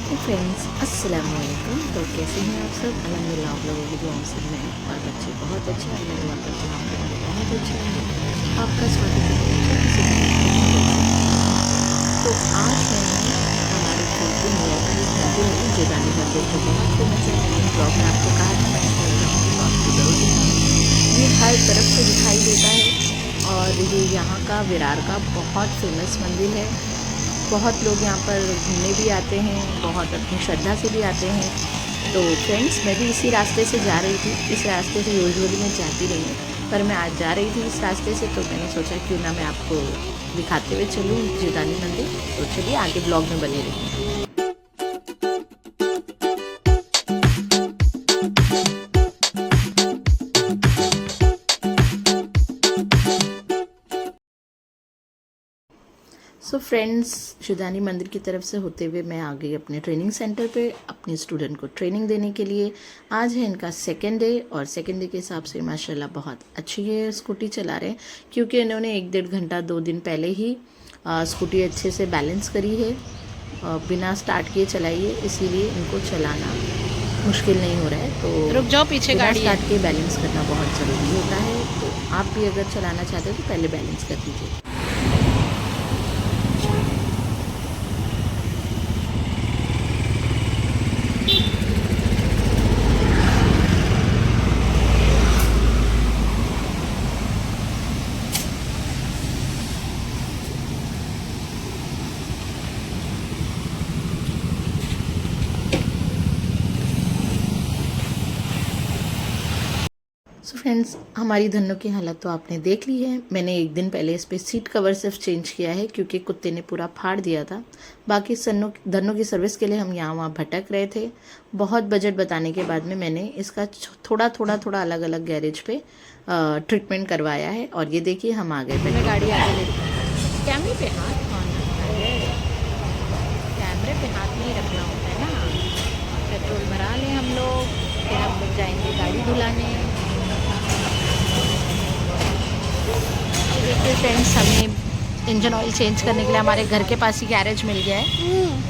Friends अस्सलाम वालेकुम। तो कैसे हैं आप सब? अल्हम्दुलिल्लाह आप लोगों की दुआओं से मैं और बच्चे बहुत अच्छे हैं। मैं दुआ करती हूँ आप लोग बहुत अच्छे हैं। आपका स्वागत है मेरी छोटी सी तो आज मैं हमारे जोधपुर में एक मंदिर है जीदानी मंदिर जो बहुत फेमस है। मैंने ब्लॉग में आपको कहा था मैं इसको बताऊँगी तो आपको ज़रूर दिखाऊँगी। ये हर तरफ से दिखाई देता है और ये यहाँ का विरार का बहुत फेमस मंदिर है। बहुत लोग यहाँ पर घूमने भी आते हैं, बहुत अपनी श्रद्धा से भी आते हैं। तो फ्रेंड्स मैं भी इसी रास्ते से जा रही थी। इस रास्ते से यूजुअली मैं जाती नहीं हूँ पर मैं आज जा रही थी इस रास्ते से, तो मैंने सोचा क्यों ना मैं आपको दिखाते हुए चलूँ जीदानी मंदिर। तो चलिए आगे ब्लॉग में बने रहिए। सो फ्रेंड्स जीदानी मंदिर की तरफ से होते हुए मैं आ गई अपने ट्रेनिंग सेंटर पे अपने स्टूडेंट को ट्रेनिंग देने के लिए। आज है इनका सेकेंड डे और सेकेंड डे के हिसाब से माशाल्लाह बहुत अच्छी है स्कूटी चला रहे हैं, क्योंकि इन्होंने 1-1.5 घंटा 2 दिन पहले ही स्कूटी अच्छे से बैलेंस करी है। बिना स्टार्ट किए चलाई है, इसीलिए इनको चलाना मुश्किल नहीं हो रहा है। तो रुक जाओ, पीछे गाड़ी है। स्टार्ट के बैलेंस करना बहुत ज़रूरी होता है। तो आप भी अगर चलाना चाहते हो तो पहले बैलेंस कर दीजिए। सो फ्रेंड्स हमारी धन्नो की हालत तो आपने देख ली है। मैंने एक दिन पहले इस पर सीट कवर सिर्फ चेंज किया है क्योंकि कुत्ते ने पूरा फाड़ दिया था। बाकी धन्नो की सर्विस के लिए हम यहाँ वहाँ भटक रहे थे। बहुत बजट बताने के बाद में मैंने इसका थोड़ा अलग अलग गैरेज पे ट्रीटमेंट करवाया है। और ये देखिए हम आ गए। मैं गाड़ी आगे ले कैमरे पे हाथ कैमरे पे हाथ नहीं रखना होता है ना। पेट्रोल भरा लें हम लोग, फिर हम लोग जाएंगे गाड़ी धुलाने। देखिए फ्रेंड्स हमें इंजन ऑयल चेंज करने के लिए हमारे घर के पास ही गैरेज मिल गया है।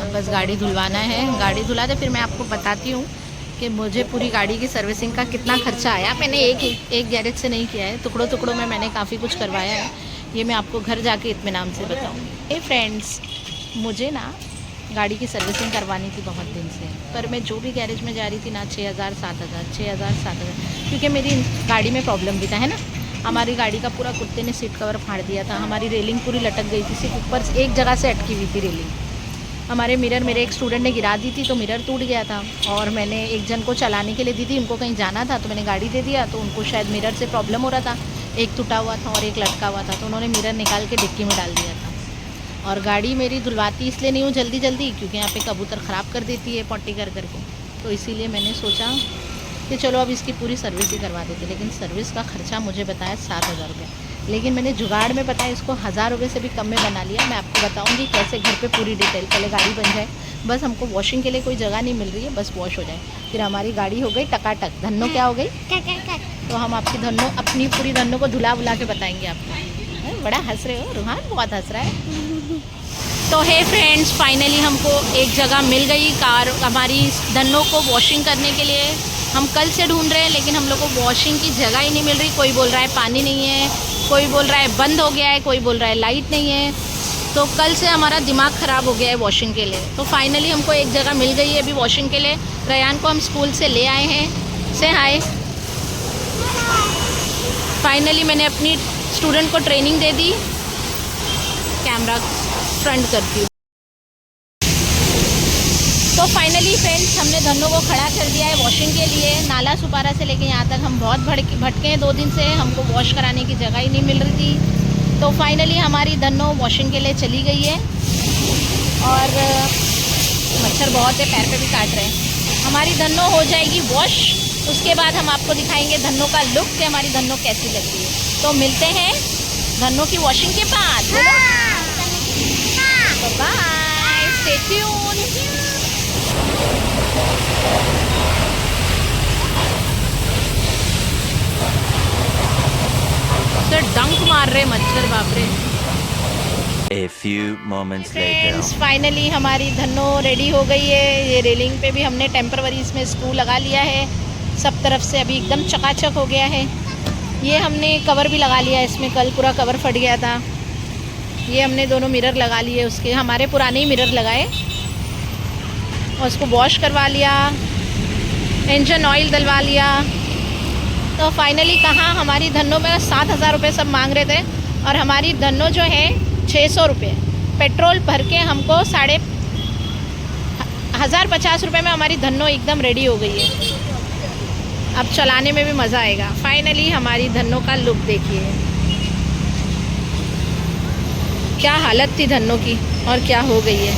अब बस गाड़ी धुलवाना है। गाड़ी धुला दे फिर मैं आपको बताती हूँ कि मुझे पूरी गाड़ी की सर्विसिंग का कितना खर्चा आया। मैंने एक गैरेज से नहीं किया है, टुकड़ों टुकड़ों में मैंने काफ़ी कुछ करवाया है। ये मैं आपको घर जाके इत्मीनान से बताऊँगी। ए फ्रेंड्स मुझे ना गाड़ी की सर्विसिंग करवानी थी बहुत दिन से, पर मैं जो भी गैरेज में जा रही थी ना 6,000 क्योंकि मेरी गाड़ी में प्रॉब्लम भी था है ना। हमारी गाड़ी का पूरा कुत्ते ने सीट कवर फाड़ दिया था। हमारी रेलिंग पूरी लटक गई थी, सिर्फ ऊपर एक जगह से अटकी हुई थी रेलिंग। हमारे मिरर मेरे एक स्टूडेंट ने गिरा दी थी तो मिरर टूट गया था। और मैंने एक जन को चलाने के लिए दी थी, उनको कहीं जाना था तो मैंने गाड़ी दे दिया, तो उनको शायद मिरर से प्रॉब्लम हो रहा था। एक टूटा हुआ था और एक लटका हुआ था, तो उन्होंने मिरर निकाल के डिक्की में डाल दिया था। और गाड़ी मेरी धुलवाती इसलिए नहीं हूँ जल्दी क्योंकि यहाँ पे कबूतर ख़राब कर देती है पॉटी कर करके। तो इसीलिए मैंने सोचा कि चलो अब इसकी पूरी सर्विस ही करवा देते। लेकिन सर्विस का खर्चा मुझे बताया 7,000 रुपये, लेकिन मैंने जुगाड़ में बताया इसको 1,000 रुपये से भी कम में बना लिया। मैं आपको बताऊंगी कैसे घर पे पूरी डिटेल। पहले गाड़ी बन जाए, बस हमको वॉशिंग के लिए कोई जगह नहीं मिल रही है, बस वॉश हो जाए फिर हमारी गाड़ी हो गई टकाटक। धन्नो क्या हो गई? तो हम आपकी धन्नो अपनी पूरी धन्नो को धुला बुला के बताएंगे आपको। बड़ा हंस रहे हो, रूहान बहुत हंस रहा है। तो हे फ्रेंड्स फाइनली हमको एक जगह मिल गई कार हमारी धन्नो को वॉशिंग करने के लिए। हम कल से ढूंढ रहे हैं लेकिन हम लोग को वॉशिंग की जगह ही नहीं मिल रही। कोई बोल रहा है पानी नहीं है, कोई बोल रहा है बंद हो गया है, कोई बोल रहा है लाइट नहीं है। तो कल से हमारा दिमाग ख़राब हो गया है वॉशिंग के लिए। तो फाइनली हमको एक जगह मिल गई है अभी वॉशिंग के लिए। रयान को हम स्कूल से ले आए हैं। से हाय। फाइनली मैंने अपनी स्टूडेंट को ट्रेनिंग दे दी। कैमरा फ्रंट करती हूँ। तो फाइनली फ्रेंड्स हमने धन्नो को खड़ा कर दिया है वॉशिंग के लिए। नाला सुपारा से लेके यहाँ तक हम बहुत भटके हैं 2 दिन से। हमको वॉश कराने की जगह ही नहीं मिल रही थी। तो फाइनली हमारी धन्नो वॉशिंग के लिए चली गई है। और मच्छर बहुत है, पैर पे भी काट रहे हैं। हमारी धन्नो हो जाएगी वॉश, उसके बाद हम आपको दिखाएंगे धन्नो का लुक कि हमारी धन्नो कैसी लगती है। तो मिलते हैं धन्नो की वॉशिंग के बाद। Bye, stay tune. तो डंक मार रहे मच्छर, बाप रे। A few moments later. Friends finally हमारी धन्नो रेडी हो गई है। ये रेलिंग पे भी हमने टेम्पररी इसमें स्क्रू लगा लिया है, सब तरफ से अभी एकदम चकाचक हो गया है। ये हमने कवर भी लगा लिया है इसमें, कल पूरा कवर फट गया था। ये हमने दोनों मिरर लगा लिए, उसके हमारे पुराने ही मिरर लगाए और उसको वॉश करवा लिया, इंजन ऑयल डलवा लिया। तो फाइनली कहाँ हमारी धन्नो में 7,000 रुपये सब मांग रहे थे और हमारी धन्नो जो है 600 रुपये पेट्रोल भर के हमको 1,050 रुपये में हमारी धन्नो एकदम रेडी हो गई है। अब चलाने में भी मज़ा आएगा। फाइनली हमारी धन्नो का लुक देखिए, क्या हालत थी धन्नो की और क्या हो गई है।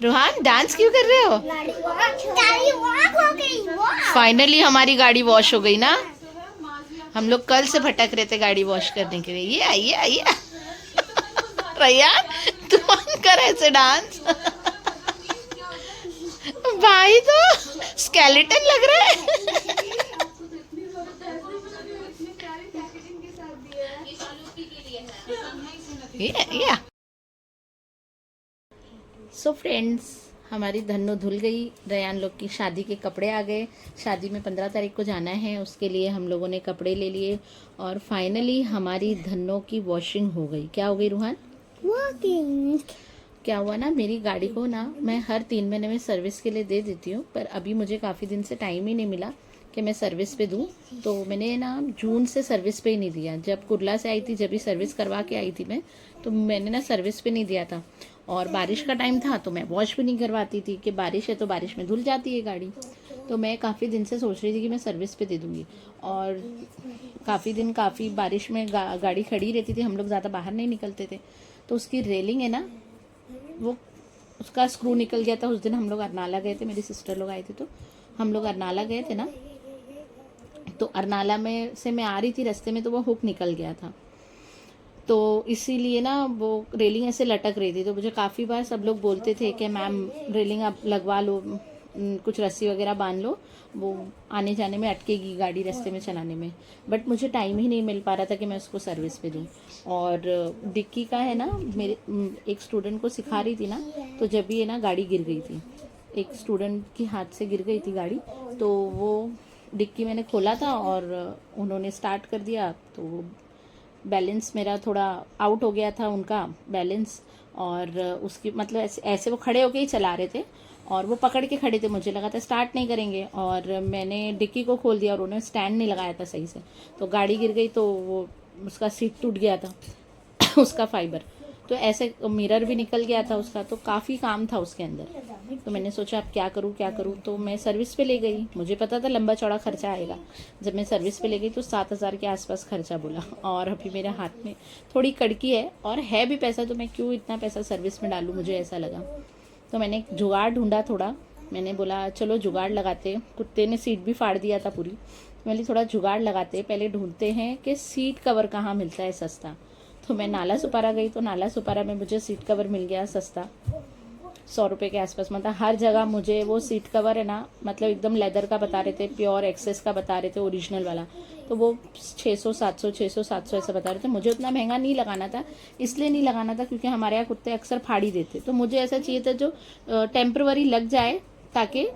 रोहान डांस क्यों कर रहे हो? फाइनली हमारी गाड़ी वॉश हो गई ना। हम लोग कल से भटक रहे थे गाड़ी वॉश करने के लिए। ये आइए आइए रैयान तू कर ऐसे डांस भाई तो स्केलेटन लग रहा है। ये सो फ्रेंड्स हमारी धन्नो धुल गई। रयान लोग की शादी के कपड़े आ गए। शादी में 15 तारीख को जाना है, उसके लिए हम लोगों ने कपड़े ले लिए और फाइनली हमारी धन्नो की वॉशिंग हो गई। क्या हो गई रूहान? वॉशिंग क्या हुआ ना, मेरी गाड़ी को ना मैं हर 3 महीने में सर्विस के लिए दे देती हूँ, पर अभी मुझे काफ़ी दिन से टाइम ही नहीं मिला कि मैं सर्विस पे दूँ। तो मैंने ना जून से सर्विस पे ही नहीं दिया। जब कुर्ला से आई थी, जब भी सर्विस करवा के आई थी मैं, तो मैंने ना सर्विस पे नहीं दिया था। और बारिश का टाइम था तो मैं वॉश भी नहीं करवाती थी कि बारिश है तो बारिश में धुल जाती है गाड़ी। तो मैं काफ़ी दिन से सोच रही थी कि मैं सर्विस पे दे दूँगी। और काफ़ी बारिश में गाड़ी खड़ी रहती थी, हम लोग ज़्यादा बाहर नहीं निकलते थे। तो उसकी रेलिंग है ना, वो उसका स्क्रू निकल गया था। उस दिन हम लोग अरनाला गए थे, मेरी सिस्टर लोग आए थे, तो हम लोग अरनाला गए थे ना, तो अरनाला में से मैं आ रही थी रास्ते में, तो वो हुक निकल गया था। तो इसीलिए ना वो रेलिंग ऐसे लटक रही थी। तो मुझे काफ़ी बार सब लोग बोलते थे कि मैम रेलिंग आप लगवा लो, कुछ रस्सी वगैरह बांध लो, वो आने जाने में अटकेगी गाड़ी रास्ते में चलाने में। बट मुझे टाइम ही नहीं मिल पा रहा था कि मैं उसको सर्विस पे दूँ। और डिक्की का है ना, मेरे एक स्टूडेंट को सिखा रही थी ना, तो जब भी है ना गाड़ी गिर गई थी, एक स्टूडेंट के हाथ से गिर गई थी गाड़ी। तो वो डिक्की मैंने खोला था और उन्होंने स्टार्ट कर दिया, तो बैलेंस मेरा थोड़ा आउट हो गया था, उनका बैलेंस। और उसकी मतलब ऐसे वो खड़े होके ही चला रहे थे और वो पकड़ के खड़े थे, मुझे लगा था स्टार्ट नहीं करेंगे। और मैंने डिक्की को खोल दिया और उन्होंने स्टैंड नहीं लगाया था सही से, तो गाड़ी गिर गई। तो वो उसका सीट टूट गया था उसका फाइबर, तो ऐसे मिरर भी निकल गया था उसका। तो काफ़ी काम था उसके अंदर। तो मैंने सोचा अब क्या करूँ, तो मैं सर्विस पे ले गई। मुझे पता था लंबा चौड़ा खर्चा आएगा। जब मैं सर्विस पे ले गई तो 7,000 के आसपास खर्चा बोला। और अभी मेरे हाथ में थोड़ी कड़की है और है भी पैसा, तो मैं क्यों इतना पैसा सर्विस में डालूँ, मुझे ऐसा लगा। तो मैंने जुगाड़ ढूंढा थोड़ा, मैंने बोला चलो जुगाड़ लगाते। कुत्ते ने सीट भी फाड़ दिया था पूरी। मैंने थोड़ा जुगाड़ लगाते, पहले ढूंढते हैं कि सीट कवर कहाँ मिलता है सस्ता। तो मैं नाला सुपारा गई, तो नाला सुपारा में मुझे सीट कवर मिल गया सस्ता, 100 रुपये के आसपास। मतलब हर जगह मुझे वो सीट कवर है ना, मतलब एकदम लेदर का बता रहे थे, प्योर एक्सेस का बता रहे थे, ओरिजिनल वाला। तो वो 600-700 ऐसा बता रहे थे। मुझे उतना महंगा नहीं लगाना था, इसलिए नहीं लगाना था क्योंकि हमारे यहाँ कुत्ते अक्सर फाड़ ही देते। तो मुझे ऐसा चाहिए था जो टेम्पररी लग जाए ताकि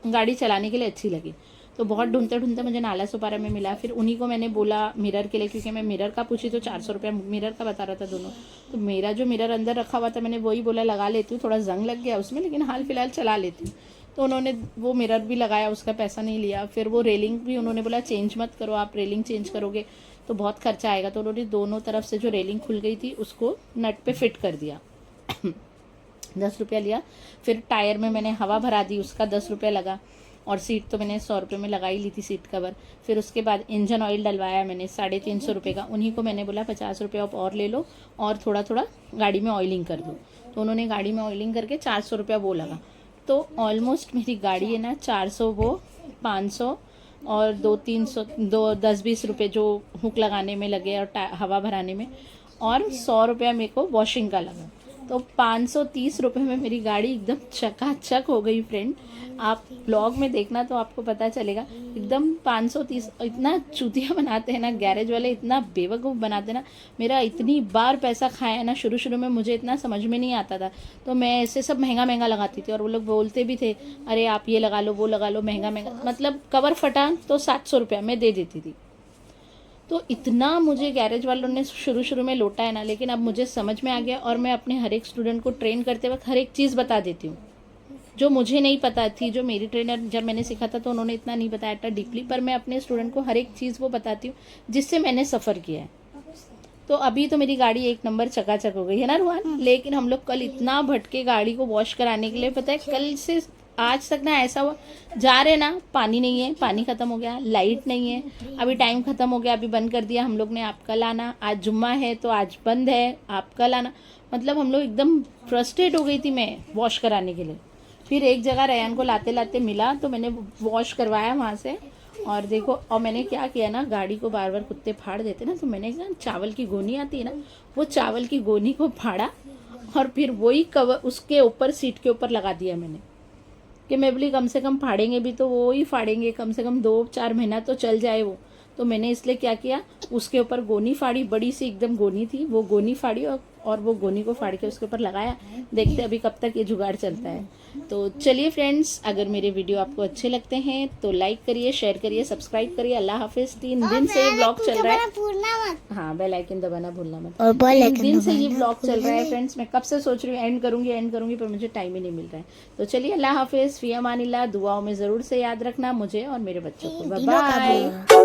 गाड़ी चलाने के लिए अच्छी लगे। तो बहुत ढूंढते ढूंढते मुझे नाला सुपारा में मिला। फिर उन्हीं को मैंने बोला मिरर के लिए, क्योंकि मैं मिरर का पूछी तो 400 रुपये मिरर का बता रहा था दोनों। तो मेरा जो मिरर अंदर रखा हुआ था, मैंने वही बोला लगा लेती हूँ, थोड़ा जंग लग गया उसमें, लेकिन हाल फिलहाल चला लेती हूँ। तो उन्होंने वो मिरर भी लगाया, उसका पैसा नहीं लिया। फिर वो रेलिंग भी उन्होंने बोला चेंज मत करो, आप रेलिंग चेंज करोगे तो बहुत खर्चा आएगा। तो उन्होंने दोनों तरफ से जो रेलिंग खुल गई थी उसको नट पे फिट कर दिया 10 रुपया लिया। फिर टायर में मैंने हवा भरा दी, उसका 10 रुपया लगा। और सीट तो मैंने 100 रुपये में लगा ही ली थी, सीट कवर। फिर उसके बाद इंजन ऑयल डलवाया मैंने 350 रुपये का। उन्हीं को मैंने बोला 50 रुपये आप और ले लो और थोड़ा थोड़ा गाड़ी में ऑयलिंग कर दो। तो उन्होंने गाड़ी में ऑयलिंग करके 400 रुपया वो लगा। तो ऑलमोस्ट मेरी गाड़ी है ना 400 वो 500 और 2-300 10-20 रुपये जो हुक लगाने में लगे और हवा भराने में, और 100 रुपया मेरे को वॉशिंग का लगा। तो 530 रुपये में मेरी गाड़ी एकदम चकाचक हो गई फ्रेंड। आप ब्लॉग में देखना तो आपको पता चलेगा। एकदम 530, इतना चूतिया बनाते हैं ना गैरेज वाले, इतना बेवकूफ़ बनाते हैं ना। मेरा इतनी बार पैसा खाया है ना, शुरू में मुझे इतना समझ में नहीं आता था, तो मैं ऐसे सब महंगा लगाती थी। और वो लोग बोलते भी थे, अरे आप ये लगा लो, वो लगा लो, महंगा। मतलब कवर फटा तो 700 रुपया मैं दे देती थी। तो इतना मुझे गैरेज वालों ने शुरू में लौटा है ना, लेकिन अब मुझे समझ में आ गया। और मैं अपने हर एक स्टूडेंट को ट्रेन करते वक्त हर एक चीज़ बता देती हूँ जो मुझे नहीं पता थी। जो मेरी ट्रेनर जब मैंने सीखा था तो उन्होंने इतना नहीं बताया था डीपली, पर मैं अपने स्टूडेंट को हर एक चीज़ वो बताती हूँ जिससे मैंने सफ़र किया है। तो अभी तो मेरी गाड़ी 1 नंबर चकाचक हो गई है ना रुहान। लेकिन हम लोग कल इतना भटके गाड़ी को वॉश कराने के लिए, पता है कल से आज तक ना ऐसा हुआ, जा रहे ना पानी नहीं है, पानी ख़त्म हो गया, लाइट नहीं है, अभी टाइम ख़त्म हो गया, अभी बंद कर दिया हम लोग ने, आप कल आना, आज जुम्मा है तो आज बंद है, आप कल आना। मतलब हम लोग एकदम फ्रस्ट्रेट हो गई थी मैं वॉश कराने के लिए। फिर एक जगह रेयान को लाते लाते मिला तो मैंने वॉश करवाया वहाँ से। और देखो, और मैंने क्या किया ना, गाड़ी को बार बार कुत्ते फाड़ देते ना, तो मैंने ना चावल की गोनी आती है ना, वो चावल की गोनी को फाड़ा और फिर वही कवर उसके ऊपर सीट के ऊपर लगा दिया मैंने, कि मैं बोली कम से कम फाड़ेंगे भी तो वो ही फाड़ेंगे, कम से कम 2-4 महीना तो चल जाए वो। तो मैंने इसलिए क्या किया, उसके ऊपर गोनी फाड़ी, बड़ी सी एकदम गोनी थी, वो गोनी फाड़ी और वो गोनी को फाड़ के उसके ऊपर लगाया। देखते अभी कब तक ये जुगाड़ चलता है। तो चलिए फ्रेंड्स, अगर मेरे वीडियो आपको अच्छे लगते हैं तो लाइक करिए, शेयर करिए, सब्सक्राइब करिए। अल्लाह हाफिज़। 3 दिन से ये ब्लॉग चल रहा है। हाँ, बेल आइकन दबाना भूलना मत। और 3 दिन से ये ब्लॉग चल रहा है फ्रेंड्स। मैं कब से सोच रही हूँ एंड करूँगी पर मुझे टाइम ही नहीं मिल रहा है। तो चलिए, अल्लाह हाफिज़, फ़ी अमानिल्लाह। दुआओं में ज़रूर से याद रखना मुझे और मेरे बच्चों को। Bye bye.